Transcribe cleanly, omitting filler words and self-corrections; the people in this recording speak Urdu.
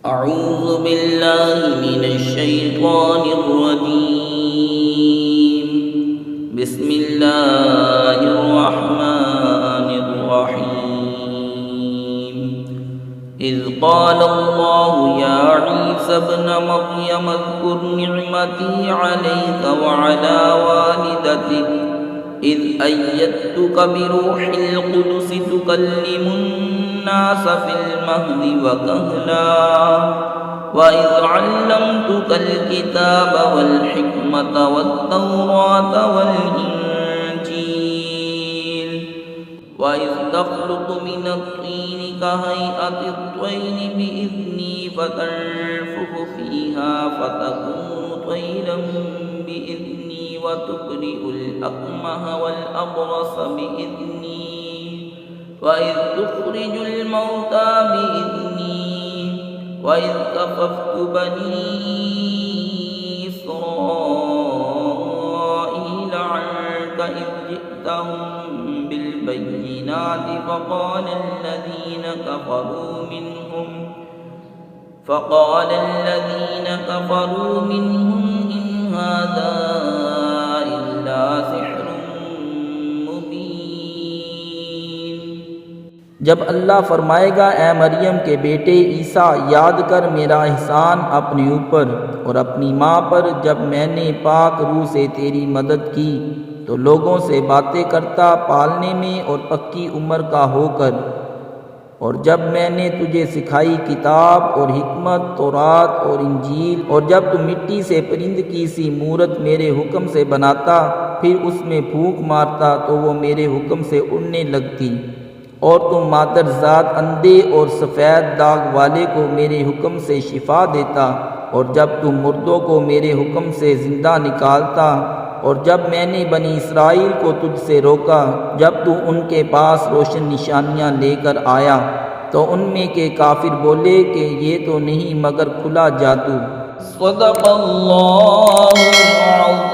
أعوذ بالله من الشيطان الرجيم. بسم الله الرحمن الرحيم. إذ قال الله يا عيسى ابن مريم اذكر نعمتي عليك وعلى والدتك إذ أيدتك بروح القدس تكلم الناس في المهد وكهلا وإذ علمتك الكتاب والحكمة والتوراة والإنجيل وإذ تخلق من الطين كهيئة الطير بإذني فتنفخ فيها فتكون طيرا بإذني وتبرئ الأكمه والأبرص بإذني وإذ تخرج الموتى بإذني وإذ كففت بني إسرائيل عنك إذ جئتهم بالبينات فقال الذين كفروا منهم إن هذا إلا سحر مبين. جب اللہ فرمائے گا اے مریم کے بیٹے عیسیٰ یاد کر میرا احسان اپنے اوپر اور اپنی ماں پر جب میں نے پاک روح سے تیری مدد کی تو لوگوں سے باتیں کرتا پالنے میں اور پکی عمر کا ہو کر، اور جب میں نے تجھے سکھائی کتاب اور حکمت تورات اور انجیل، اور جب تو مٹی سے پرند کی سی مورت میرے حکم سے بناتا پھر اس میں پھونک مارتا تو وہ میرے حکم سے اڑنے لگتی، اور تم مادرزاد اندھے اور سفید داغ والے کو میرے حکم سے شفا دیتا، اور جب تم مردوں کو میرے حکم سے زندہ نکالتا، اور جب میں نے بنی اسرائیل کو تجھ سے روکا جب تو ان کے پاس روشن نشانیاں لے کر آیا تو ان میں کے کافر بولے کہ یہ تو نہیں مگر کھلا جادو. صدق اللہ العظیم.